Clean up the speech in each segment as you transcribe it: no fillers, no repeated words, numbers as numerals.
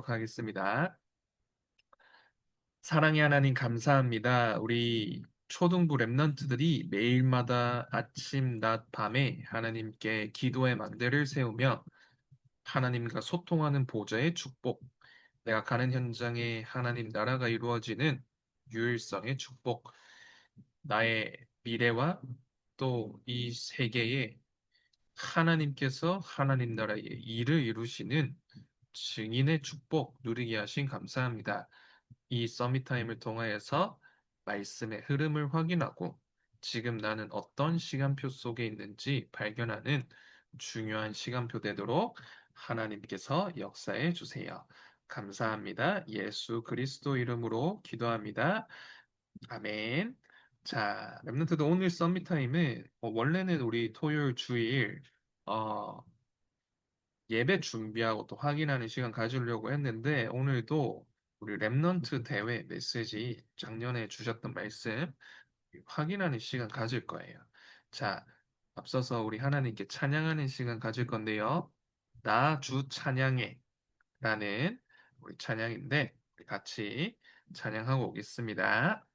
하도록 하겠습니다. 사랑의 하나님 감사합니다. 우리 초등부 랩런트들이 매일마다 아침, 낮, 밤에 하나님께 기도의 망대를 세우며 하나님과 소통하는 보좌의 축복, 내가 가는 현장에 하나님 나라가 이루어지는 유일성의 축복, 나의 미래와 또 이 세계에 하나님께서 하나님 나라의 일을 이루시는 증인의 축복 누리게 하신 감사합니다. 이 서밋 타임을 통하여서 말씀의 흐름을 확인하고 지금 나는 어떤 시간표 속에 있는지 발견하는 중요한 시간표 되도록 하나님께서 역사해 주세요. 감사합니다. 예수 그리스도 이름으로 기도합니다. 아멘. 자, 랩런트도 오늘 서밋 타임은 원래는 우리 토요일 주일 어, 예배 준비하고 또 확인하는 시간 가지려고 했는데 오늘도 우리 랩넌트 대회 메시지 작년에 주셨던 말씀 확인하는 시간 가질 거예요. 자, 앞서서 우리 하나님께 찬양하는 시간 가질 건데요. 나 주 찬양해 라는 우리 찬양인데 우리 같이 찬양하고 오겠습니다.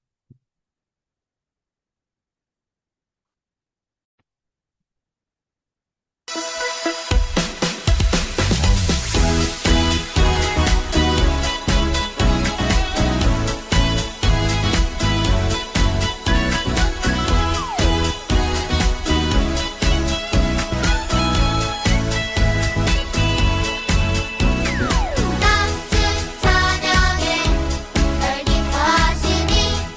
주 찬양해 널 기뻐하시니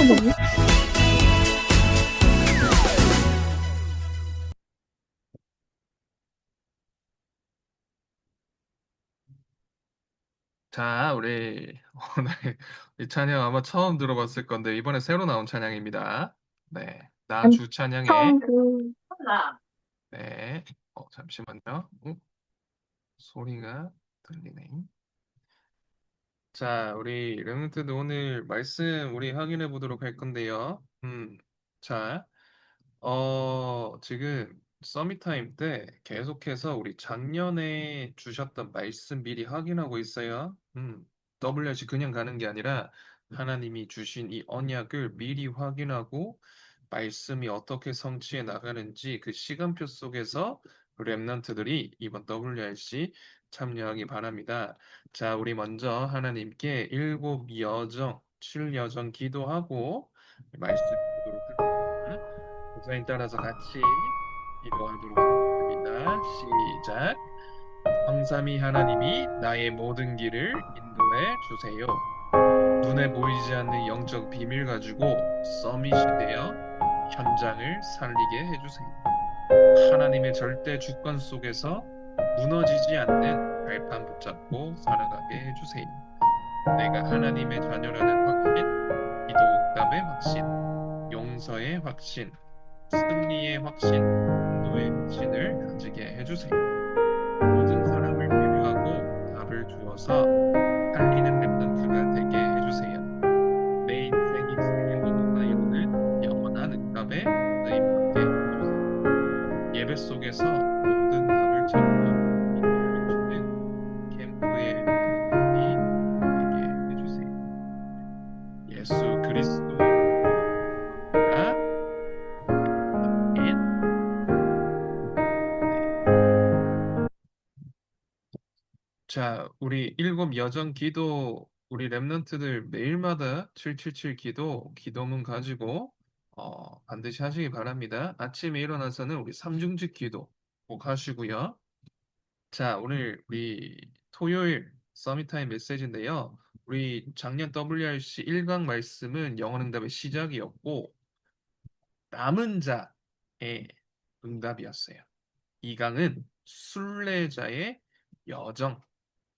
네. 자, 우리 오늘 이 찬양 아마 처음 들어봤을 건데 이번에 새로 나온 찬양입니다. 네, 나 안- 주 찬양에 처음 그, 네, 잠시만요. 소리가 들리네. 자, 우리 렘넌트도 오늘 말씀 우리 확인해 보도록 할 건데요. 자, 지금 서밋타임 때 계속해서 우리 작년에 주셨던 말씀 미리 확인하고 있어요. WRC 그냥 가는 게 아니라 하나님이 주신 이 언약을 미리 확인하고 말씀이 어떻게 성취해 나가는지 그 시간표 속에서 렘넌트들이 이번 WRC 참여하기 바랍니다. 자, 우리 먼저 하나님께 일곱 여정, 칠 여정 기도하고 말씀 보도록 하겠습니다. 목사님 따라서 같이 기도하도록 하겠습니다. 시작. 성삼위 하나님이 나의 모든 길을 인도해 주세요. 눈에 보이지 않는 영적 비밀 가지고 서밋이 되어 현장을 살리게 해주세요. 하나님의 절대 주권 속에서 무너지지 않는 발판 붙잡고 살아가게 해주세요. 내가 하나님의 자녀라는 확신, 기도 응답의 확신, 용서의 확신, 승리의 확신, 인도의 확신을 가지게 해주세요. 모든 사람을 배려하고 답을 주어서 살리는 랩런트가 되게 해주세요. 내 인생이 승리로 이루는 영원한 응답에 쓰임받게 해주세요. 예배 속에서 모든 답을 찾고 인도를 주는 캠프의 랩런트들이 되게 해주세요. 예수 그리스도 이름으로 기도합니다. 아멘. 네. 자, 우리 일곱 여정 기도, 우리 랩런트들 매일마다 777 기도, 기도문 가지고 반드시 하시기 바랍니다. 아침에 일어나서는 우리 삼중직 기도 꼭 하시고요. 자, 오늘 우리 토요일 서밋타임 메시지인데요. 우리 작년 WRC 1강 말씀은 영어응답의 시작이었고 남은 자의 응답이었어요. 2강은 순례자의 여정,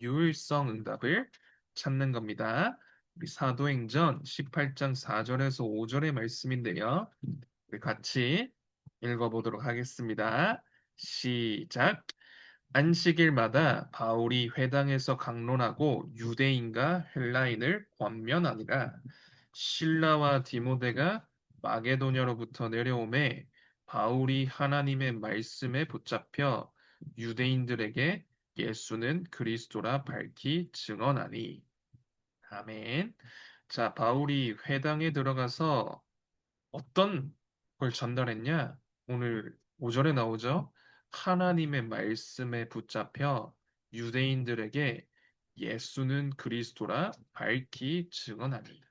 유일성 응답을 찾는 겁니다. 우리 사도행전 18장 4절에서 5절의 말씀인데요. 우리 같이 읽어보도록 하겠습니다. 시작. 안식일마다 바울이 회당에서 강론하고 유대인과 헬라인을 권면하니라. 실라와 디모데가 마게도냐로부터 내려오매 바울이 하나님의 말씀에 붙잡혀 유대인들에게 예수는 그리스도라 밝히 증언하니. 아멘. 자, 바울이 회당에 들어가서 어떤 걸 전달했냐? 오늘 5절에 나오죠. 하나님의 말씀에 붙잡혀 유대인들에게 예수는 그리스도라 밝히 증언하니.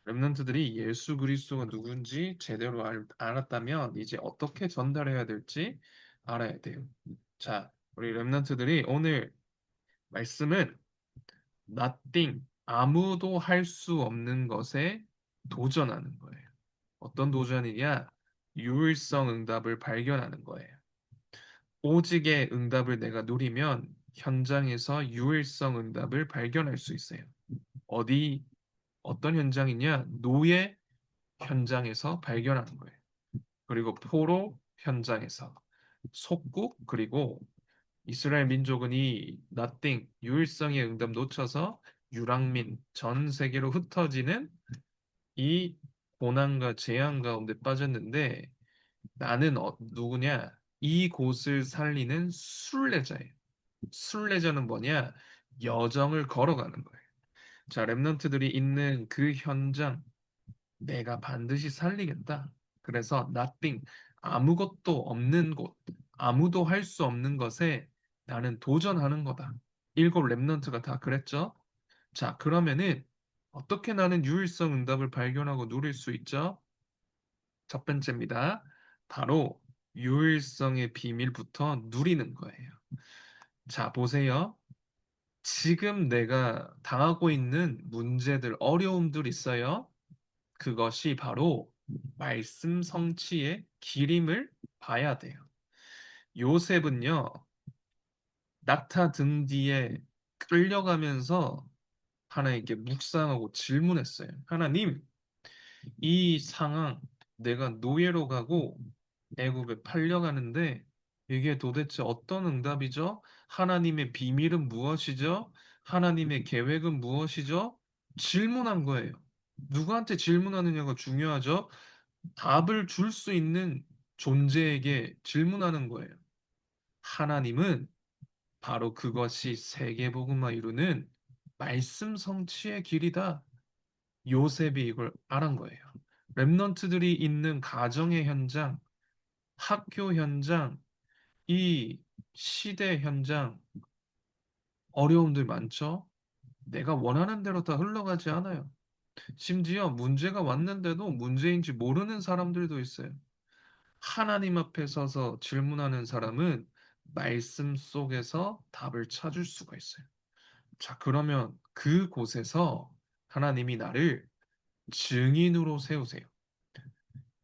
렘넌트들이 예수 그리스도가 누군지 제대로 알았다면 이제 어떻게 전달해야 될지 알아야 돼요. 자, 우리 렘넌트들이 오늘 말씀은 nothing, 아무도 할 수 없는 것에 도전하는 거예요. 어떤 도전이냐? 유일성 응답을 발견하는 거예요. 오직의 응답을 내가 누리면 현장에서 유일성 응답을 발견할 수 있어요. 어디, 어떤 현장이냐? 노예 현장에서 발견하는 거예요. 그리고 포로 현장에서, 속국, 그리고 이스라엘 민족은 이 nothing, 유일성의 응답 놓쳐서 유랑민, 전 세계로 흩어지는 이 고난과 재앙 가운데 빠졌는데 나는 누구냐? 이 곳을 살리는 순례자예요. 순례자는 뭐냐? 여정을 걸어가는 거예요. 자, 렘넌트들이 있는 그 현장, 내가 반드시 살리겠다. 그래서 nothing, 아무것도 없는 곳, 아무도 할 수 없는 것에 나는 도전하는 거다. 일곱 렘넌트가 다 그랬죠? 자, 그러면은 어떻게 나는 유일성 응답을 발견하고 누릴 수 있죠? 첫 번째입니다. 바로 유일성의 비밀부터 누리는 거예요. 자, 보세요. 지금 내가 당하고 있는 문제들, 어려움들 있어요. 그것이 바로 말씀 성취의 길임을 봐야 돼요. 요셉은요, 낙타 등 뒤에 끌려가면서 하나님께 묵상하고 질문했어요. 하나님, 이 상황, 내가 노예로 가고 애굽에 팔려가는데 이게 도대체 어떤 응답이죠? 하나님의 비밀은 무엇이죠? 하나님의 계획은 무엇이죠? 질문한 거예요. 누구한테 질문하느냐가 중요하죠? 답을 줄 수 있는 존재에게 질문하는 거예요. 하나님은 바로 그것이 세계복음화 이루는 말씀 성취의 길이다. 요셉이 이걸 알은 거예요. 렘넌트들이 있는 가정의 현장, 학교 현장, 이 시대 현장, 어려움들 많죠? 내가 원하는 대로 다 흘러가지 않아요. 심지어 문제가 왔는데도 문제인지 모르는 사람들도 있어요. 하나님 앞에 서서 질문하는 사람은 말씀 속에서 답을 찾을 수가 있어요. 자, 그러면 그곳에서 하나님이 나를 증인으로 세우세요.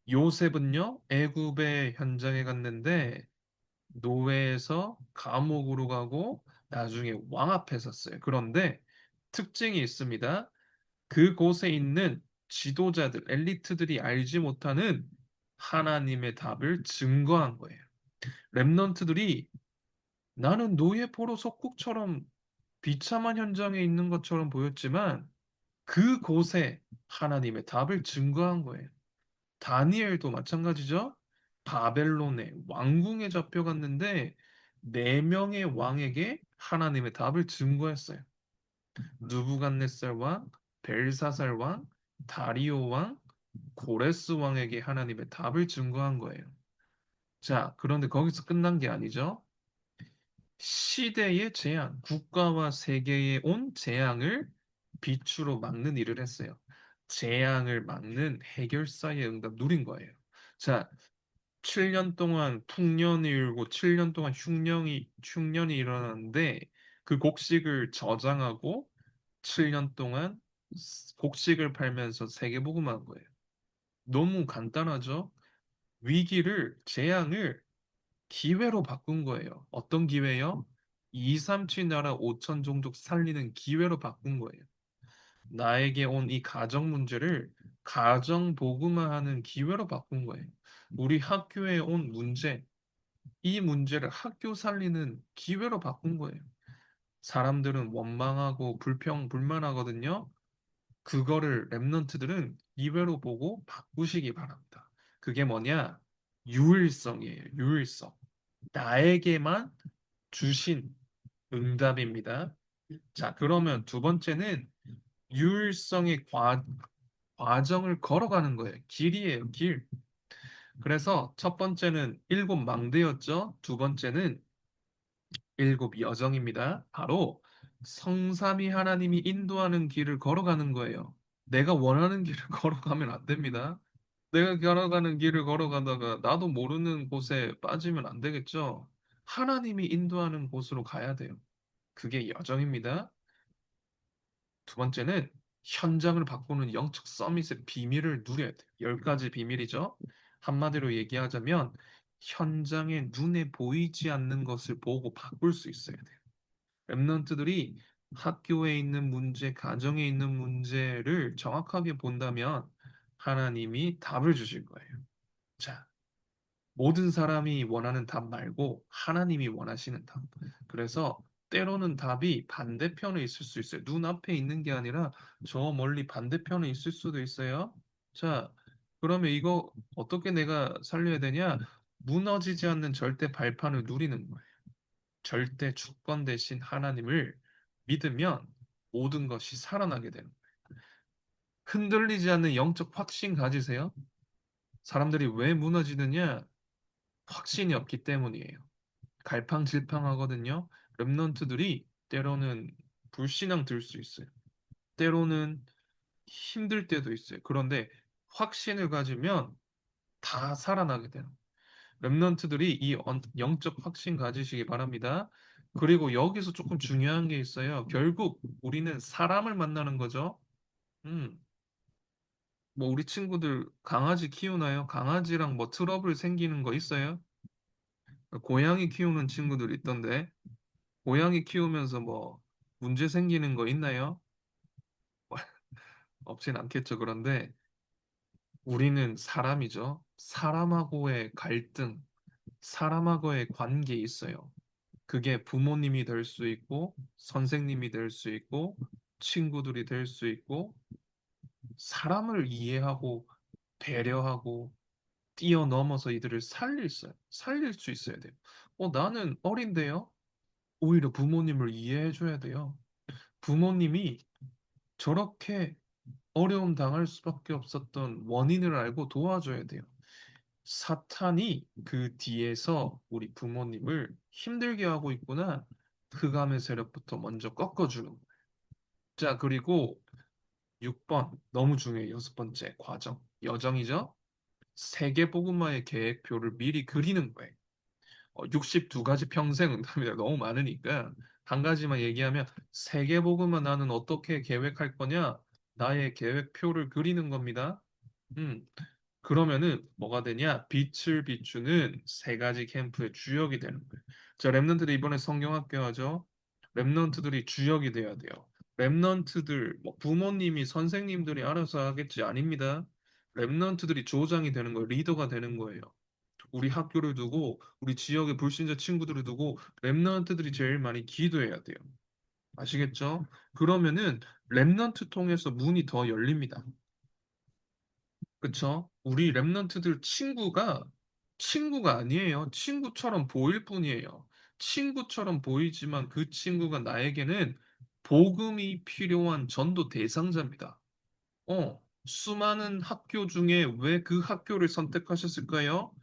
요셉은요, 애굽의 현장에 갔는데 노예에서 감옥으로 가고 나중에 왕 앞에 섰어요. 그런데 특징이 있습니다. 그곳에 있는 지도자들, 엘리트들이 알지 못하는 하나님의 답을 증거한 거예요. 렘넌트들이 나는 노예 포로 속국처럼 비참한 현장에 있는 것처럼 보였지만 그곳에 하나님의 답을 증거한 거예요. 다니엘도 마찬가지죠. 바벨론의 왕궁에 잡혀갔는데 네 명의 왕에게 하나님의 답을 증거했어요. 느부갓네살 왕, 벨사살 왕, 다리오 왕, 고레스 왕에게 하나님의 답을 증거한 거예요. 자, 그런데 거기서 끝난 게 아니죠. 시대의 재앙, 국가와 세계에 온 재앙을 빛으로 막는 일을 했어요. 재앙을 막는 해결사의 응답 누린 거예요. 자, 7년 동안 풍년이 일고 7년 동안 흉년이 일어났는데 그 곡식을 저장하고 7년 동안 곡식을 팔면서 세계복음한 거예요. 너무 간단하죠? 위기를, 재앙을 기회로 바꾼 거예요. 어떤 기회요? 2, 3, 7 나라 5천 종족 살리는 기회로 바꾼 거예요. 나에게 온 이 가정 문제를 가정 복음화하는 기회로 바꾼 거예요. 우리 학교에 온 문제, 이 문제를 학교 살리는 기회로 바꾼 거예요. 사람들은 원망하고 불만하거든요. 그거를 랩런트들은 기회로 보고 바꾸시기 바랍니다. 그게 뭐냐? 유일성이에요. 유일성. 나에게만 주신 응답입니다. 자, 그러면 두 번째는 유일성의 과정을 걸어가는 거예요. 길이에요, 길. 그래서 첫 번째는 일곱 망대였죠. 두 번째는 일곱 여정입니다. 바로 성삼위 하나님이 인도하는 길을 걸어가는 거예요. 내가 원하는 길을 걸어가면 안 됩니다. 내가 걸어가는 길을 걸어가다가 나도 모르는 곳에 빠지면 안 되겠죠. 하나님이 인도하는 곳으로 가야 돼요. 그게 여정입니다. 두 번째는 현장을 바꾸는 영적 서밋의 비밀을 누려야 돼요. 열 가지 비밀이죠. 한마디로 얘기하자면 현장에 눈에 보이지 않는 것을 보고 바꿀 수 있어야 돼요. 랩런트들이 학교에 있는 문제, 가정에 있는 문제를 정확하게 본다면 하나님이 답을 주실 거예요. 자, 모든 사람이 원하는 답 말고 하나님이 원하시는 답. 그래서 때로는 답이 반대편에 있을 수 있어요. 눈앞에 있는 게 아니라 저 멀리 반대편에 있을 수도 있어요. 자, 그러면 이거 어떻게 내가 살려야 되냐? 무너지지 않는 절대 발판을 누리는 거예요. 절대 주권 대신 하나님을 믿으면 모든 것이 살아나게 되는 거예요. 흔들리지 않는 영적 확신 가지세요. 사람들이 왜 무너지느냐? 확신이 없기 때문이에요. 갈팡질팡하거든요. 랩런트들이 때로는 불신앙 들 수 있어요. 때로는 힘들 때도 있어요. 그런데 확신을 가지면 다 살아나게 돼요. 랩런트들이 이 영적 확신 가지시기 바랍니다. 그리고 여기서 조금 중요한 게 있어요. 결국 우리는 사람을 만나는 거죠. 음, 뭐 우리 친구들 강아지 키우나요? 강아지랑 뭐 트러블 생기는 거 있어요? 고양이 키우는 친구들 있던데 고양이 키우면서 뭐 문제 생기는 거 있나요? 없진 않겠죠. 그런데 우리는 사람이죠. 사람하고의 갈등, 사람하고의 관계 있어요. 그게 부모님이 될 수 있고, 선생님이 될 수 있고, 친구들이 될 수 있고, 사람을 이해하고, 배려하고, 뛰어넘어서 이들을 살릴 수 있어야 돼요. 나는 어린데요? 오히려 부모님을 이해해줘야 돼요. 부모님이 저렇게 어려움 당할 수밖에 없었던 원인을 알고 도와줘야 돼요. 사탄이 그 뒤에서 우리 부모님을 힘들게 하고 있구나. 흑암의 세력부터 먼저 꺾어주는 거예요. 자, 그리고 6번 너무 중요해요. 여섯 번째 과정. 여정이죠. 세계복음화의 계획표를 미리 그리는 거예요. 62가지 평생 응답이라 너무 많으니까 한 가지만 얘기하면 세계복음화 나는 어떻게 계획할 거냐? 나의 계획표를 그리는 겁니다. 음, 그러면은 뭐가 되냐? 빛을 비추는 세 가지 캠프의 주역이 되는 거예요. 자, 랩런트들 이번에 성경학교 하죠. 랩런트들이 주역이 돼야 돼요. 랩런트들, 뭐 부모님이 선생님들이 알아서 하겠지 아닙니다. 랩런트들이 조장이 되는 거예요. 리더가 되는 거예요. 우리 학교를 두고 우리 지역의 불신자 친구들을 두고 랩런트들이 제일 많이 기도해야 돼요. 아시겠죠? 그러면은 랩런트 통해서 문이 더 열립니다. 그쵸? 우리 랩런트들 친구가 아니에요. 친구처럼 보일 뿐이에요. 친구처럼 보이지만 그 친구가 나에게는 복음이 필요한 전도 대상자입니다. 수많은 학교 중에 왜 그 학교를 선택하셨을까요?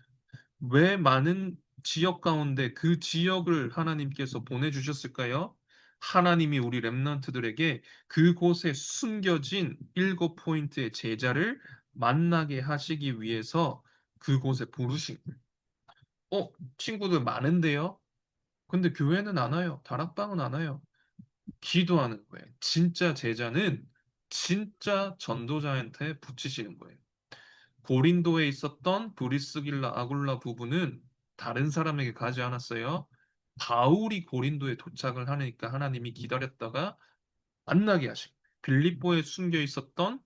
왜 많은 지역 가운데 그 지역을 하나님께서 보내주셨을까요? 하나님이 우리 랩런트들에게 그곳에 숨겨진 7포인트의 제자를 만나게 하시기 위해서 그곳에 부르신 거예요. 친구들 많은데요? 근데 교회는 안 와요. 다락방은 안 와요. 기도하는 거예요. 진짜 제자는 진짜 전도자한테 붙이시는 거예요. 고린도에 있었던 브리스길라 아굴라 부부는 다른 사람에게 가지 않았어요. 바울이 고린도에 도착을 하니까 하나님이 기다렸다가 만나게 하신 거예요. 빌립보에 숨겨 있었던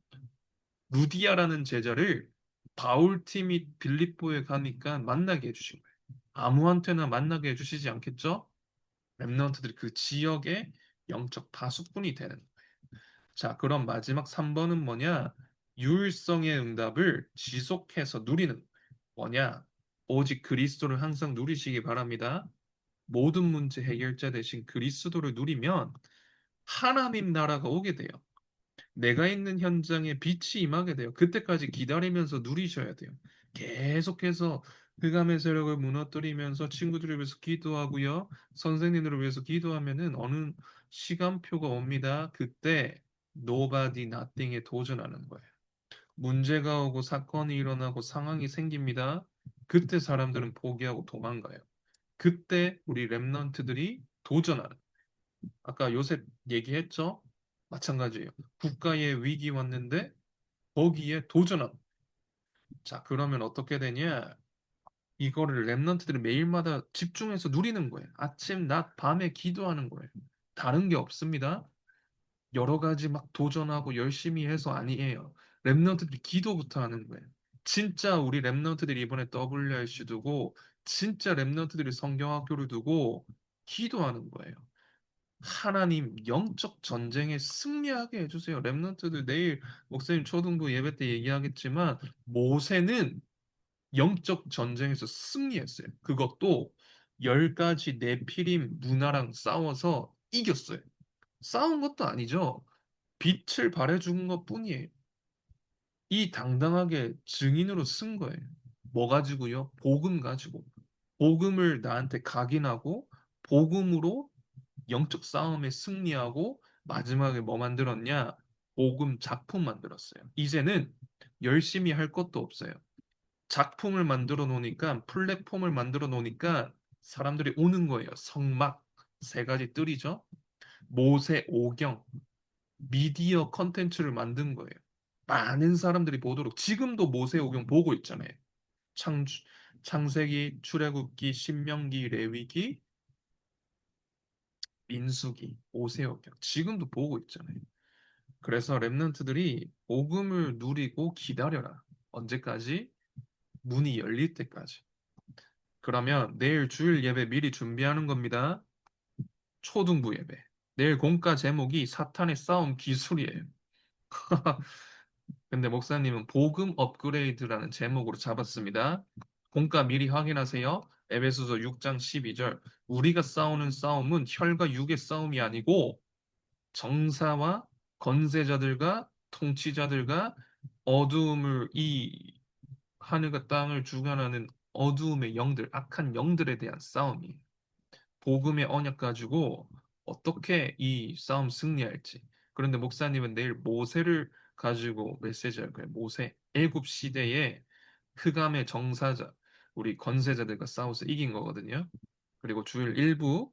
루디아라는 제자를 바울 팀이 빌립보에 가니까 만나게 해주신 거예요. 아무한테나 만나게 해주시지 않겠죠? 랩런트들이 그 지역의 영적 파수꾼이 되는 거예요. 자, 그럼 마지막 3번은 뭐냐? 유일성의 응답을 지속해서 누리는 거예요. 뭐냐? 오직 그리스도를 항상 누리시기 바랍니다. 모든 문제 해결자 되신 그리스도를 누리면 하나님 나라가 오게 돼요. 내가 있는 현장에 빛이 임하게 돼요. 그때까지 기다리면서 누리셔야 돼요. 계속해서 흑암의 세력을 무너뜨리면서 친구들을 위해서 기도하고요. 선생님들을 위해서 기도하면은 어느 시간표가 옵니다. 그때 nobody nothing에 도전하는 거예요. 문제가 오고 사건이 일어나고 상황이 생깁니다. 그때 사람들은 포기하고 도망가요. 그때 우리 랩런트들이 도전하는. 아까 요셉 얘기했죠? 마찬가지예요. 국가의 위기 왔는데 거기에 도전하는. 자, 그러면 어떻게 되냐? 이거를 랩런트들이 매일마다 집중해서 누리는 거예요. 아침, 낮, 밤에 기도하는 거예요. 다른 게 없습니다. 여러 가지 막 도전하고 열심히 해서 아니에요. 랩런트들이 기도부터 하는 거예요. 진짜 우리 랩런트들이 이번에 WRC 두고 진짜 랩런트들이 성경학교를 두고 기도하는 거예요. 하나님 영적 전쟁에 승리하게 해주세요. 랩런트들 내일 목사님 초등부 예배 때 얘기하겠지만 모세는 영적 전쟁에서 승리했어요. 그것도 10가지 네피림 문화랑 싸워서 이겼어요. 싸운 것도 아니죠. 빛을 발해준 것뿐이에요. 이 당당하게 증인으로 쓴 거예요. 뭐 가지고요? 복음 가지고. 복음을 나한테 각인하고 복음으로 영적 싸움에 승리하고 마지막에 뭐 만들었냐? 복음 작품 만들었어요. 이제는 열심히 할 것도 없어요. 작품을 만들어 놓으니까 플랫폼을 만들어 놓으니까 사람들이 오는 거예요. 성막 세 가지 뜰이죠. 모세 오경 미디어 컨텐츠를 만든 거예요. 많은 사람들이 보도록 지금도 모세오경 보고 있잖아요. 창, 창세기, 출애굽기, 신명기, 레위기, 민수기, 모세오경 지금도 보고 있잖아요. 그래서 렘넌트들이 복음을 누리고 기다려라. 언제까지? 문이 열릴 때까지. 그러면 내일 주일 예배 미리 준비하는 겁니다. 초등부 예배. 내일 공과 제목이 사탄의 싸움 기술이에요. 근데 목사님은 복음 업그레이드라는 제목으로 잡았습니다. 공과 미리 확인하세요. 에베소서 6장 12절. 우리가 싸우는 싸움은 혈과 육의 싸움이 아니고 정사와 권세자들과 통치자들과 어두움을 이 하늘과 땅을 주관하는 어두움의 영들, 악한 영들에 대한 싸움이에요. 복음의 언약 가지고 어떻게 이 싸움 승리할지. 그런데 목사님은 내일 모세를 가지고 메시지할 거예요. 모세. 애굽 시대에 흑암의 정사자, 우리 권세자들과 싸워서 이긴 거거든요. 그리고 주일 일부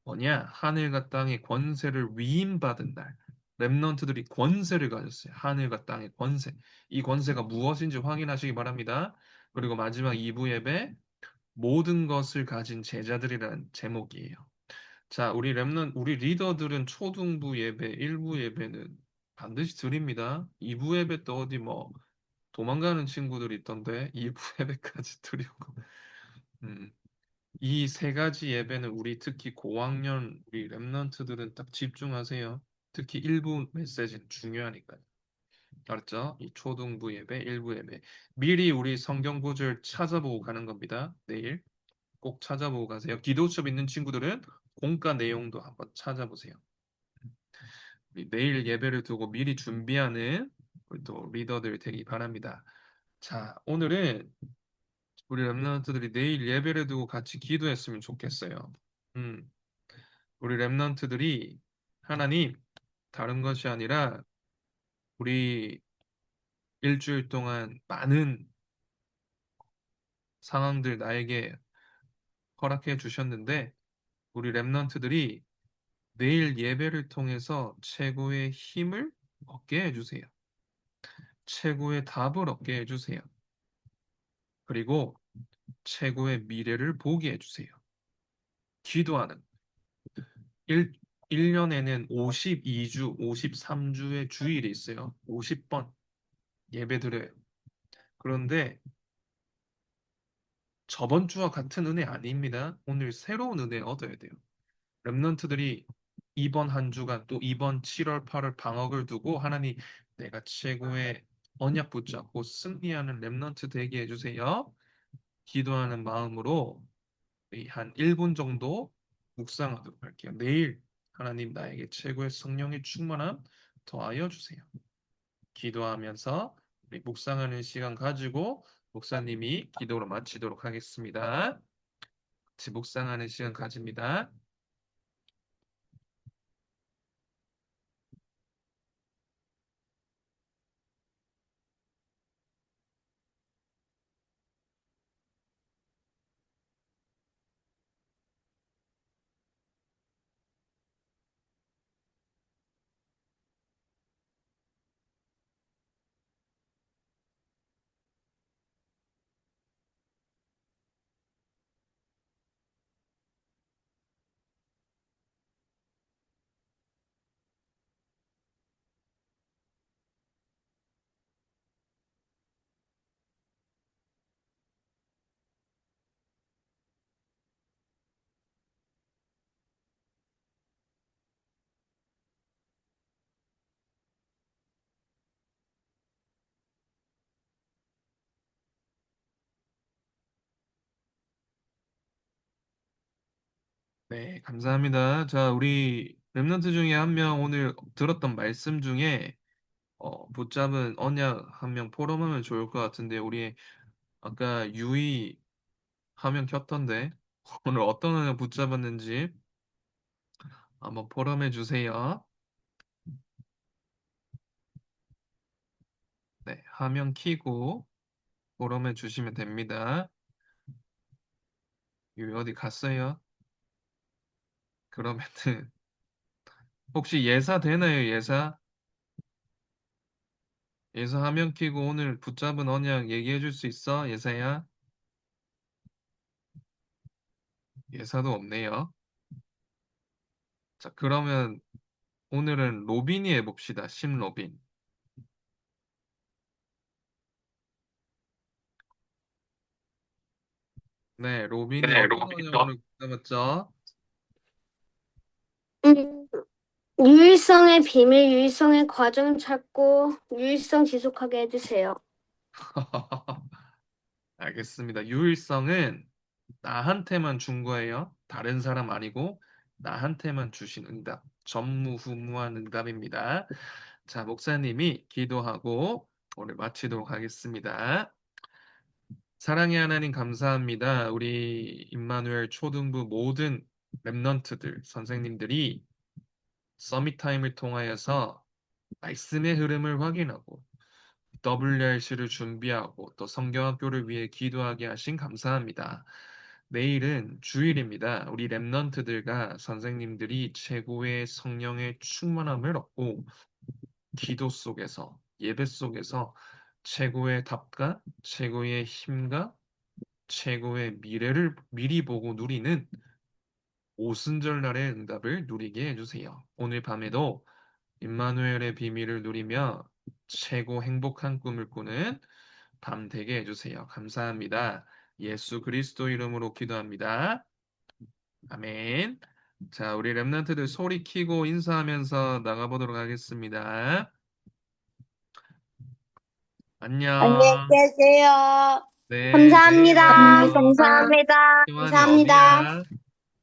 뭐냐? 하늘과 땅의 권세를 위임받은 날. 렘넌트들이 권세를 가졌어요. 하늘과 땅의 권세. 이 권세가 무엇인지 확인하시기 바랍니다. 그리고 마지막 2부 예배 모든 것을 가진 제자들이라는 제목이에요. 자, 우리 리더들은 초등부 예배, 1부 예배는 반드시 드립니다. 2부 예배 또 어디 뭐 도망가는 친구들이 있던데 2부 예배까지 드리고. 음, 이 세 가지 예배는 우리 특히 고학년 우리 랩런트들은 딱 집중하세요. 특히 1부 메시지는 중요하니까요. 알았죠? 이 초등부 예배, 1부 예배. 미리 우리 성경 구절 찾아보고 가는 겁니다. 내일 꼭 찾아보고 가세요. 기도 수업 있는 친구들은 공과 내용도 한번 찾아보세요. 우리 내일 예배를 두고 미리 준비하는 우리 또 리더들 되기 바랍니다. 자, 오늘은 우리 랩런트들이 내일 예배를 두고 같이 기도했으면 좋겠어요. 음, 우리 랩런트들이 하나님 다른 것이 아니라 우리 일주일 동안 많은 상황들 나에게 허락해 주셨는데 우리 랩런트들이 내일 예배를 통해서 최고의 힘을 얻게 해주세요. 최고의 답을 얻게 해주세요. 그리고 최고의 미래를 보게 해주세요. 기도하는 1, 1년에는 52주, 53주의 주일이 있어요. 50번 예배 드려요. 그런데 저번 주와 같은 은혜 아닙니다. 오늘 새로운 은혜 얻어야 돼요. 렘넌트들이 이번 한 주간 또 이번 7월, 8월 방학을 두고 하나님 내가 최고의 언약 붙잡고 승리하는 렘넌트 되게 해주세요. 기도하는 마음으로 한 1분 정도 묵상하도록 할게요. 내일 하나님 나에게 최고의 성령의 충만함 더하여 주세요. 기도하면서 우리 묵상하는 시간 가지고 목사님이 기도로 마치도록 하겠습니다. 같이 묵상하는 시간 가집니다. 네, 감사합니다. 자, 우리 랩런트 중에 한 명 오늘 들었던 말씀 중에 붙잡은 언약 한 명 포럼하면 좋을 것 같은데 우리 아까 유이 화면 켰던데 오늘 어떤 언약 붙잡았는지 한번 포럼해 주세요. 네, 화면 키고 포럼해 주시면 됩니다. 유이 어디 갔어요? 그러면은 혹시 예사 되나요, 예사? 예서 화면 켜고 오늘 붙잡은 언약 얘기해 줄 수 있어? 예사야? 예사도 없네요. 자, 그러면 오늘은 로빈이 해봅시다. 심로빈. 네, 로빈이 네, 어떤 로빈요. 언약으로 붙잡았죠? 음, 유일성의 비밀, 유일성의 과정 찾고 유일성 지속하게 해주세요. 알겠습니다. 유일성은 나한테만 준 거예요. 다른 사람 아니고 나한테만 주신 응답. 전무후무한 응답입니다. 자, 목사님이 기도하고 오늘 마치도록 하겠습니다. 사랑의 하나님 감사합니다. 우리 임마누엘 초등부 모든 랩넌트들, 선생님들이 서밋 타임을 통하여서 말씀의 흐름을 확인하고 WRC를 준비하고 또 성경학교를 위해 기도하게 하신 감사합니다. 내일은 주일입니다. 우리 랩넌트들과 선생님들이 최고의 성령의 충만함을 얻고 기도 속에서 예배 속에서 최고의 답과 최고의 힘과 최고의 미래를 미리 보고 누리는 오순절날의 응답을 누리게 해주세요. 오늘 밤에도 임마누엘의 비밀을 누리며 최고 행복한 꿈을 꾸는 밤 되게 해주세요. 감사합니다. 예수 그리스도 이름으로 기도합니다. 아멘. 자, 우리 랩런트들 소리 키고 인사하면서 나가보도록 하겠습니다. 안녕히 안녕. 계세요. 네, 내일 감사합니다. 만나요. 감사합니다. 교환이 감사합니다. 어디야?